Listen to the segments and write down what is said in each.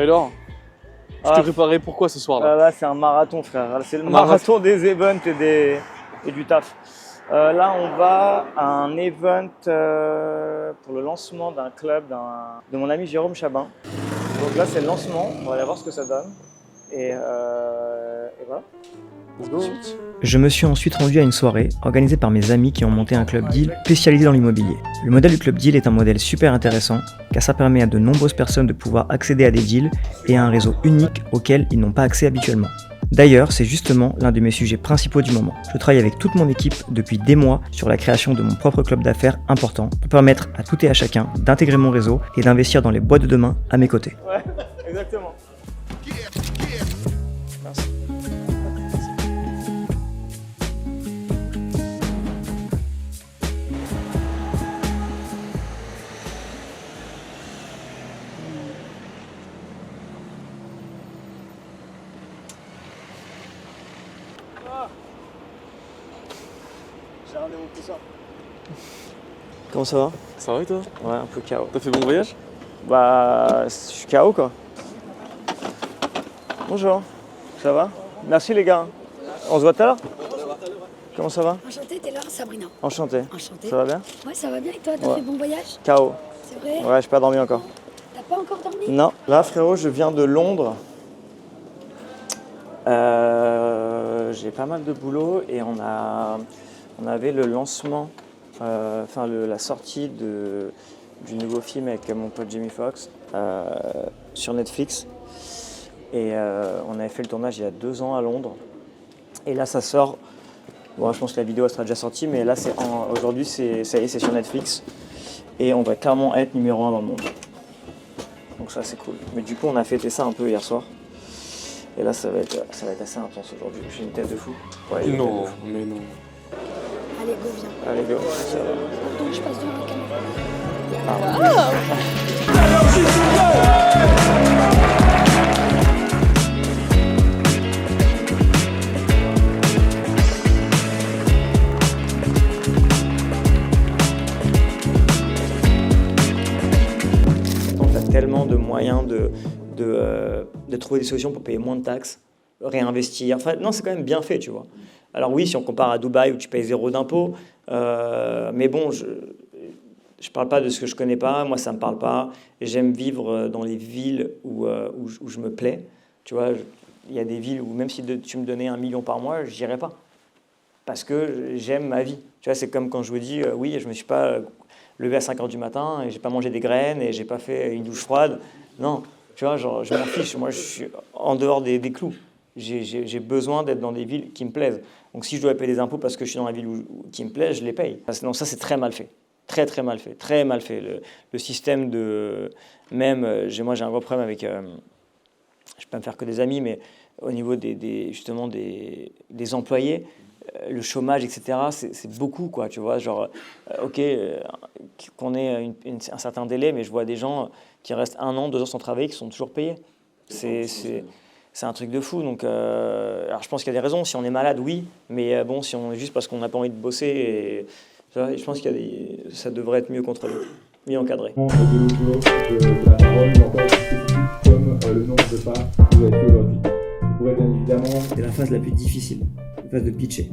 alors, tu t'es préparé pourquoi ce soir là? Là, c'est un marathon, frère. C'est le marathon des events et du taf. Là, on va à un event pour le lancement d'un club de mon ami Jérôme Chabin. Donc là, c'est le lancement. On va aller voir ce que ça donne. Et voilà. Let's go. Je me suis ensuite rendu à une soirée organisée par mes amis qui ont monté un club deal spécialisé dans l'immobilier. Le modèle du club deal est un modèle super intéressant car ça permet à de nombreuses personnes de pouvoir accéder à des deals et à un réseau unique auquel ils n'ont pas accès habituellement. D'ailleurs, c'est justement l'un de mes sujets principaux du moment. Je travaille avec toute mon équipe depuis des mois sur la création de mon propre club d'affaires important pour permettre à tout et à chacun d'intégrer mon réseau et d'investir dans les boîtes de demain à mes côtés. Ouais, exactement. Merci. J'ai rendez-vous tout ça. Comment ça va? Ça va et toi? Ouais, un peu KO. T'as fait bon voyage? Bah, je suis KO quoi. Bonjour, ça va? Merci les gars. On se voit tout à l'heure? Comment ça va? Enchantée, t'es là, Sabrina. Enchanté. Enchantée. Ça va bien? Ouais, ça va bien et toi, t'as Ouais. fait bon voyage? KO. C'est vrai? Ouais, j'ai pas dormi encore. T'as pas encore dormi? Non. Là frérot, je viens de Londres. J'ai pas mal de boulot et on avait le lancement, la sortie du nouveau film avec mon pote Jamie Foxx sur Netflix. Et on avait fait le tournage il y a 2 ans à Londres. Et là ça sort, bon je pense que la vidéo elle sera déjà sortie, mais là aujourd'hui ça y est, c'est sur Netflix. Et on va clairement être numéro 1 dans le monde. Donc ça c'est cool. Mais du coup on a fêté ça un peu hier soir. Et là ça va être assez intense aujourd'hui. J'ai une tête de fou. Ouais, j'ai une tête Non, de fou. mais non. Allez, go, viens. Allez go, ça va. Donc, je passe devant la caméra. Donc tu as tellement de moyens de trouver des solutions pour payer moins de taxes, réinvestir. Enfin, non, c'est quand même bien fait, tu vois. Alors oui, si on compare à Dubaï où tu payes 0 d'impôts, mais bon, je parle pas de ce que je connais pas, moi ça me parle pas. J'aime vivre dans les villes où je me plais. Tu vois, il y a des villes où même si tu me donnais 1 million par mois, je n'irais pas. Parce que j'aime ma vie. Tu vois, c'est comme quand je vous dis, oui, je me suis pas levé à 5h du matin et j'ai pas mangé des graines et j'ai pas fait une douche froide. Non, tu vois, genre, je m'en fiche. Moi, je suis en dehors des clous. J'ai besoin d'être dans des villes qui me plaisent. Donc si je dois payer des impôts parce que je suis dans la ville qui me plaît, je les paye. Non, ça c'est très mal fait. Très très mal fait. Très mal fait. Le système de... Même, moi j'ai un gros problème avec... je ne vais pas me faire que des amis, mais au niveau justement des employés, le chômage, etc., c'est beaucoup, quoi, tu vois. Genre, ok, qu'on ait un certain délai, mais je vois des gens qui restent 1 an, 2 ans sans travailler, qui sont toujours payés. C'est un truc de fou. Donc, alors je pense qu'il y a des raisons. Si on est malade, oui. Mais bon, si on est juste parce qu'on n'a pas envie de bosser, je pense ça devrait être mieux contrôlé, mieux encadré. De la parole, mais encore plus spécifique, comme le nombre de pas que vous avez fait aujourd'hui. Vous pourrez bien évidemment... C'est la phase la plus difficile, la phase de pitcher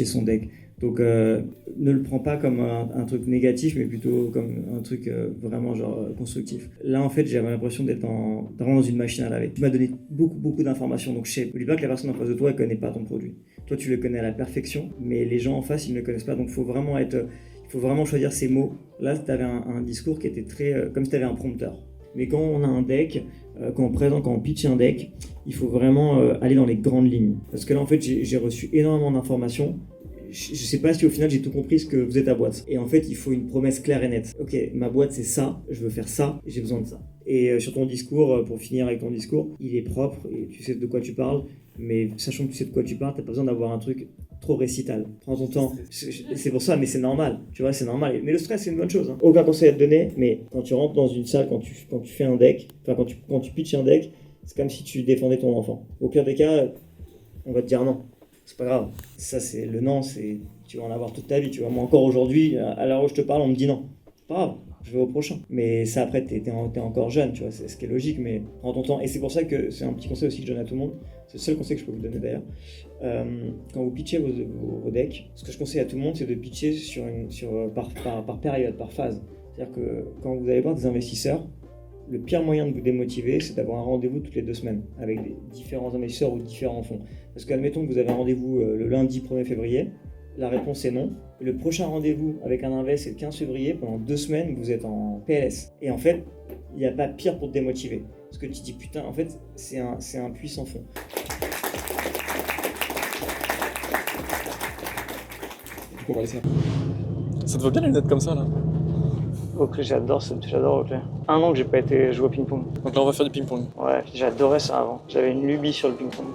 son deck. Donc ne le prends pas comme un truc négatif, mais plutôt comme un truc vraiment constructif. Là en fait j'avais l'impression d'être vraiment dans une machine à laver. Tu m'as donné beaucoup d'informations, donc je sais, n'oublie pas que la personne en face de toi elle connaît pas ton produit. Toi tu le connais à la perfection, mais les gens en face ils ne le connaissent pas, donc il faut vraiment choisir ses mots. Là tu avais un discours qui était très comme si tu avais un prompteur. Mais quand on a un deck, quand on pitch un deck, il faut vraiment aller dans les grandes lignes. Parce que là en fait j'ai reçu énormément d'informations. Je sais pas si au final j'ai tout compris ce que faisait ta boîte. Et en fait, il faut une promesse claire et nette. Ok, ma boîte c'est ça, je veux faire ça, j'ai besoin de ça. Et sur ton discours, pour finir avec ton discours, il est propre et tu sais de quoi tu parles, mais sachant que tu sais de quoi tu parles, t'as pas besoin d'avoir un truc trop récital. Prends ton temps. C'est pour ça, mais c'est normal. Tu vois, c'est normal. Mais le stress, c'est une bonne chose. Hein. Aucun conseil à te donner, mais quand tu rentres dans une salle, quand tu fais un deck, enfin quand tu pitches un deck, c'est comme si tu défendais ton enfant. Au pire des cas, on va te dire non. C'est pas grave. Ça, c'est le non, tu vas en avoir toute ta vie. Tu vois, moi encore aujourd'hui, à l'heure où je te parle, on me dit non. C'est pas grave. je vais au prochain. Mais ça, après, t'es encore jeune, tu vois, c'est ce qui est logique, mais prends ton temps. Et c'est pour ça que c'est un petit conseil aussi que je donne à tout le monde. C'est le seul conseil que je peux vous donner d'ailleurs. Quand vous pitchez vos decks, ce que je conseille à tout le monde, c'est de pitcher par période, par phase. C'est-à-dire que quand vous allez voir des investisseurs, le pire moyen de vous démotiver, c'est d'avoir un rendez-vous toutes les 2 semaines avec des différents investisseurs ou différents fonds. Parce qu'admettons que vous avez un rendez-vous le lundi 1er février, la réponse est non. Et le prochain rendez-vous avec un invest, c'est le 15 février. Pendant 2 semaines, vous êtes en PLS. Et en fait, il n'y a pas pire pour te démotiver. Parce que tu te dis, putain, en fait, c'est un puits sans fond. Du coup, on va laisser. Ça te va bien les lunettes comme ça là? Oakley, j'adore Oakley. 1 an que j'ai pas été jouer au ping-pong. Donc là on va faire du ping-pong. Ouais, j'adorais ça avant. J'avais une lubie sur le ping-pong.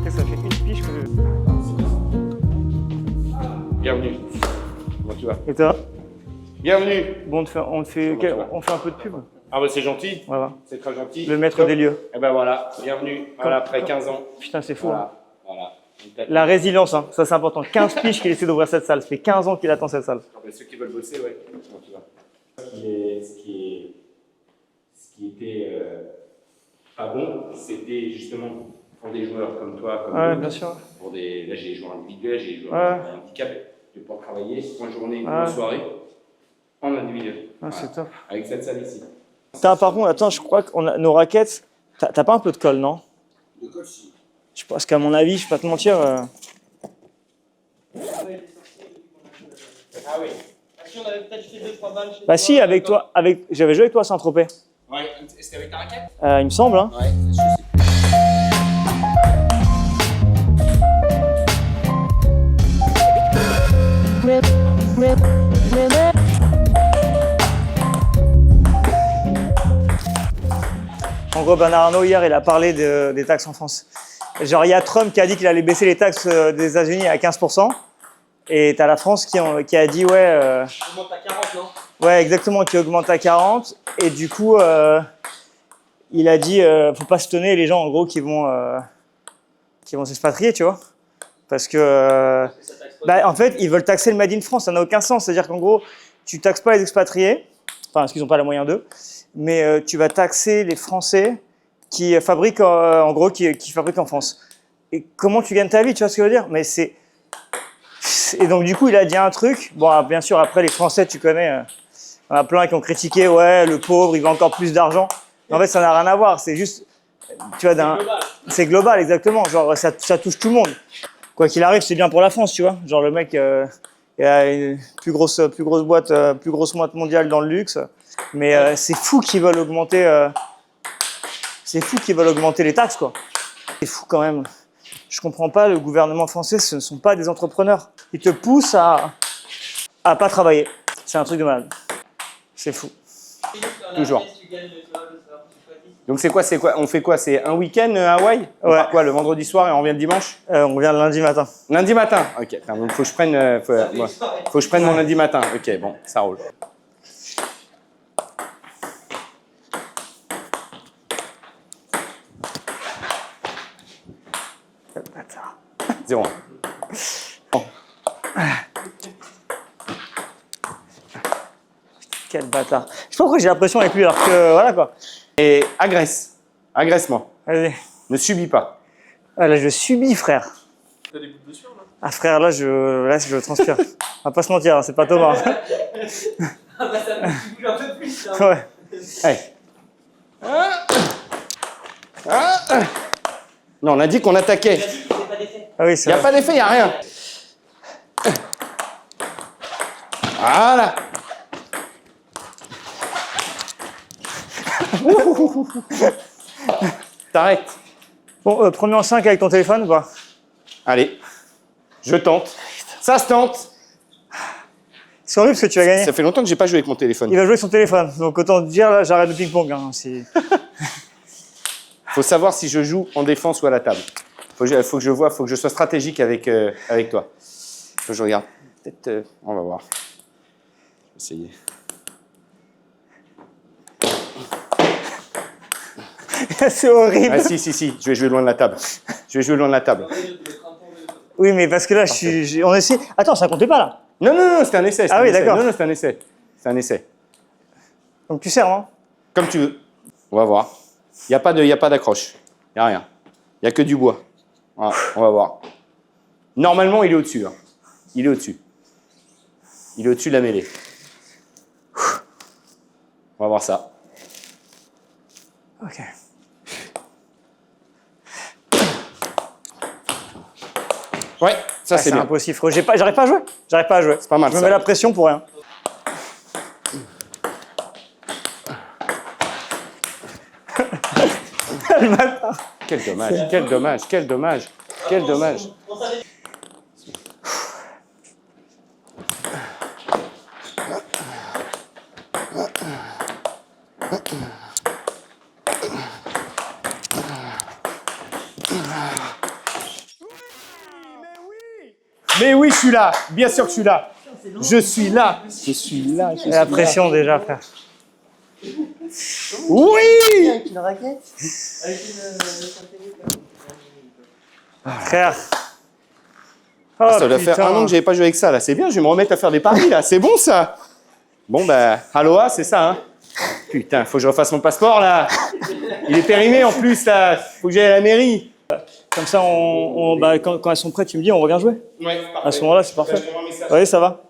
Ça fait une piche que Bienvenue. Comment tu vas? Et toi? Bienvenue. Bon, on fait un peu de pub. Ah bah c'est gentil. Voilà. C'est très gentil. Le maître Top. des lieux. Et ben voilà, bienvenue. Voilà, après 15 ans. Putain, c'est fou. Hein. Voilà. La résilience, hein. Ça c'est important. 15 piges qu'il essaie d'ouvrir cette salle. Ça fait 15 ans qu'il attend cette salle. Ah bah, ceux qui veulent bosser, ouais. Comment tu vas? Ce qui était pas bon, c'était justement pour des joueurs comme toi, comme Ouais, d'autres, bien sûr. là j'ai des joueurs individuels, j'ai des joueurs handicapés, de pouvoir travailler en journée ou en soirée en individuel. Ah, c'est top. Avec cette salle ici. Par contre, attends, je crois que nos raquettes, t'as pas un peu de colle, non? De colle, si. Je pense qu'à mon avis, je vais pas te mentir. Ah oui. Si on avait peut-être fait 2-3 balles chez Bah si, avec toi, j'avais joué avec toi à Saint-Tropez. Ouais, c'était avec ta raquette? Il me semble, hein. Ouais, je sais. En gros, Bernard Arnault, hier, il a parlé des taxes en France. Genre, il y a Trump qui a dit qu'il allait baisser les taxes des États-Unis à 15%. Et t'as la France qui a dit, ouais... On monte à 40, non? Ouais, exactement, qui augmente à 40. Et du coup, il a dit, faut pas se tenir les gens, en gros, qui vont s'expatrier, tu vois. Parce que, en fait, ils veulent taxer le Made in France, ça n'a aucun sens. C'est-à-dire qu'en gros, tu taxes pas les expatriés, enfin, parce qu'ils n'ont pas les moyens d'eux, mais tu vas taxer les Français qui fabriquent, en gros, qui fabriquent en France. Et comment tu gagnes ta vie, tu vois ce que je veux dire? Mais c'est... Et donc, du coup, il a dit un truc. Bon, bien sûr, après, les Français, tu connais, il y en a plein qui ont critiqué, ouais, le pauvre, il veut encore plus d'argent. En fait, ça n'a rien à voir, c'est juste, tu vois, c'est global, exactement. Genre, ça touche tout le monde. Quoi qu'il arrive, c'est bien pour la France, tu vois. Genre, le mec, il a une plus grosse boîte mondiale dans le luxe. Mais c'est fou qu'ils veulent augmenter les taxes, quoi. C'est fou quand même. Je comprends pas, le gouvernement français, ce ne sont pas des entrepreneurs. Ils te poussent à pas travailler. C'est un truc de malade. C'est fou. Toujours. Donc c'est quoi? On fait quoi? C'est un week-end à Hawaï? On part quoi, le vendredi soir et on revient le dimanche? On revient le lundi matin. Lundi matin? Ok, donc faut que je prenne, faut que je prenne mon lundi matin. Ok, bon, ça roule. Bâtard. 0. Bon. Quel bâtard. Je sais pas pourquoi j'ai l'impression avec lui alors que voilà quoi. Et agresse-moi. Vas-y. Ne subis pas. Ah, là je subis frère. T'as des gouttes de sueur là? Ah frère là je transpire. On va pas se mentir, hein, c'est pas Thomas. Ah bah ça me bouge un peu plus là. Ouais. Allez. Non, on a dit qu'on attaquait. Il a dit qu'il n'y avait pas d'effet. Ah oui, Il c'est n'y a vrai. pas d'effet, il n'y a rien. Voilà. T'arrêtes. Bon, premier en 5 avec ton téléphone ou pas? Allez, je tente. Ça se tente. C'est horrible parce que tu vas gagner. Ça fait longtemps que j'ai pas joué avec mon téléphone. Il va jouer avec son téléphone. Donc autant te dire là, j'arrête le ping-pong. Hein. Faut savoir si je joue en défense ou à la table. Faut que je sois stratégique avec toi. Faut que je regarde. Peut-être, on va voir. Je vais essayer. C'est horrible. Ah si, je vais jouer loin de la table. Je vais jouer loin de la table. Oui, mais parce que là, on essaie. Attends, ça comptait pas là. Non, c'était un essai. Ah oui, d'accord. Non, c'était un essai. C'est un essai. Donc tu sers, non? Comme tu veux. On va voir. Il n'y a pas d'accroche. Il n'y a rien. Il n'y a que du bois. Voilà, on va voir. Normalement, il est au-dessus. Hein. Il est au-dessus. Il est au-dessus de la mêlée. On va voir ça. Ok. Ouais, ça c'est C'est bien. impossible, frérot. J'arrive pas à jouer. J'arrive pas à jouer. C'est pas mal, Je me ça. mets la pression pour rien. Le bâtard. Quel dommage, quel dommage, quel dommage, quel dommage. Mais oui, je suis là. Bien sûr que je suis là. Je suis là. Je suis là. Je suis La pression déjà, frère. Oui. Avec une raquette. Frère. Oh, Ça doit faire un an que j'avais pas joué avec ça là. C'est bien, je vais me remettre à faire des paris là. C'est bon ça. Bon ben, Aloha, c'est ça. Hein. Putain, faut que je refasse mon passeport là. Il est périmé en plus là. Faut que j'aille à la mairie. Comme ça, bah, quand elles sont prêtes, tu me dis, on revient jouer. Ouais, À ce moment-là, c'est parfait. Oui, ça va.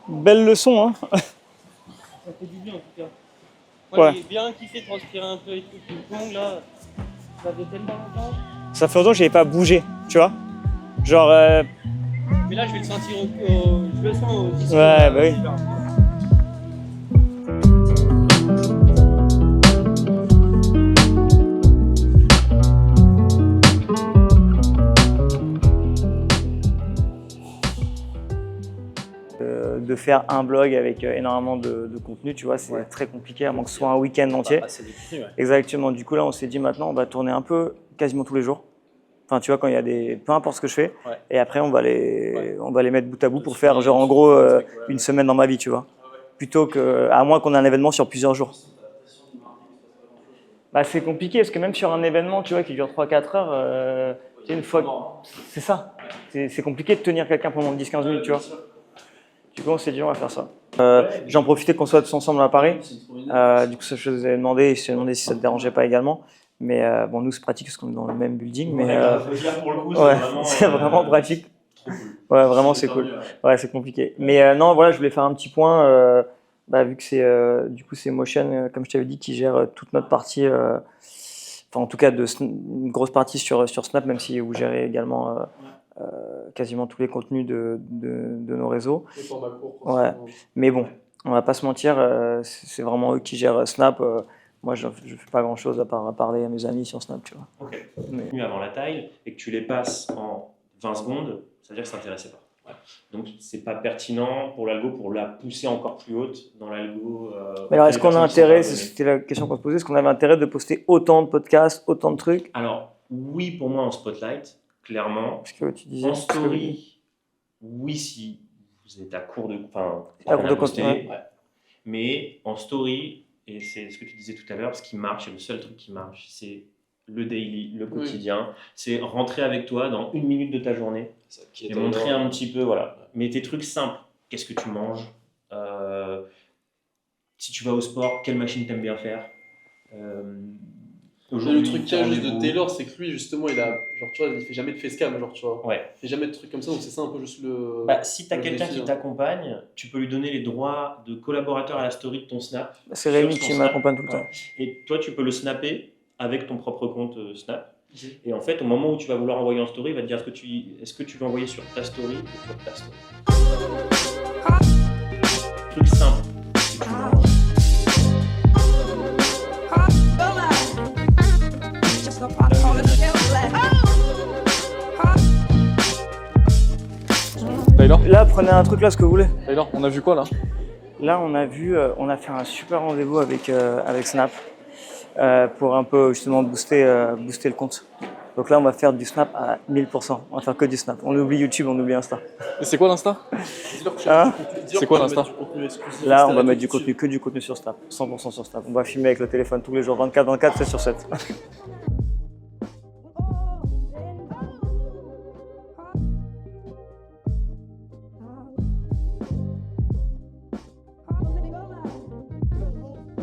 Belle leçon, hein. Ça fait du bien en tout cas. Moi Ouais. j'ai bien kiffé transpirer un peu et tout. Ping-pong là, ça fait tellement longtemps. Ça fait longtemps que j'avais pas bougé, tu vois. Genre, Mais là je vais le sentir je le sens au disque. ouais, bah oui. De faire un blog avec énormément de contenu, tu vois, c'est très compliqué, à moins que ce soit un week-end entier. C'est difficile, ouais. Exactement. Du coup, là, on s'est dit maintenant, on va tourner un peu quasiment tous les jours. Enfin, tu vois, quand il y a des... Peu importe ce que je fais. Ouais. Et après, on va les mettre bout à bout pour faire, genre, en gros, une semaine dans ma vie, tu vois. Plutôt que... À moins qu'on ait un événement sur plusieurs jours. Bah, c'est compliqué, parce que même sur un événement, tu vois, qui dure 3-4 heures, une fois... C'est ça. C'est compliqué de tenir quelqu'un pendant 10-15 minutes, tu vois. Du coup, on s'est dit, on va faire ça. J'en profitais qu'on soit tous ensemble à Paris. Du coup, ça, je vous ai demandé, et je t'ai demandé si ça te dérangeait pas également. Mais bon, nous, c'est pratique parce qu'on est dans le même building. Mais pour le coup, ouais, c'est vraiment pratique. Ouais, vraiment, c'est cool. Ouais, c'est compliqué. Mais non, voilà, je voulais faire un petit point. Bah, vu que c'est du coup, c'est Motion, comme je t'avais dit, qui gère toute notre partie. Enfin, en tout cas, une grosse partie sur Snap, même si vous gérez également. Quasiment tous les contenus de nos réseaux. Ouais. Mais bon, on va pas se mentir, c'est vraiment eux qui gèrent Snap. Moi, je fais pas grand chose à part parler à mes amis sur Snap, tu vois. Ok. Mais... Avant la taille et que tu les passes en 20 secondes, ça veut dire que ça t'intéressait pas. Ouais. Donc, c'est pas pertinent pour l'algo pour la pousser encore plus haute dans l'algo. Mais alors, est-ce qu'on a intérêt, c'était la question qu'on se posait, est-ce qu'on avait intérêt de poster autant de podcasts, autant de trucs? Alors, oui, pour moi, en spotlight. Clairement, parce que tu disais, en story, oui, si vous êtes à court de, contenu, ouais. Mais en story, et c'est ce que tu disais tout à l'heure, ce qui marche, et le seul truc qui marche, c'est le daily, le quotidien, c'est rentrer avec toi dans 1 minute de ta journée et montrer un petit peu, voilà, mais tes trucs simples, qu'est-ce que tu manges, si tu vas au sport, quelle machine t'aimes bien faire. Le truc qu'il y a juste de Taylor, c'est que lui, justement, il a, genre, tu vois, il fait jamais de facecam, genre, tu vois. Ouais. Il fait jamais de trucs comme ça, donc c'est ça un peu juste le. Bah, si tu as quelqu'un défi, qui t'accompagne, tu peux lui donner les droits de collaborateur à la story de ton Snap. C'est Rémi qui m'accompagne tout le temps. Et toi, tu peux le snapper avec ton propre compte Snap. Et en fait, au moment où tu vas vouloir envoyer en story, il va te dire est-ce que tu veux envoyer sur ta story ou sur ta story. Truc simple. Si tu manges. Taylor, Là, prenez un truc là, ce que vous voulez. Taylor, on a vu quoi là? Là, on a fait un super rendez-vous avec Snap pour un peu justement booster le compte. Donc là, on va faire du Snap à 1000%. On va faire que du Snap. On oublie YouTube, on oublie Insta. Et c'est quoi l'Insta? Hein? C'est quoi l'Insta? Là, on va mettre que du contenu sur Snap. 100% sur Snap. On va filmer avec le téléphone tous les jours, 24/24, 7/7.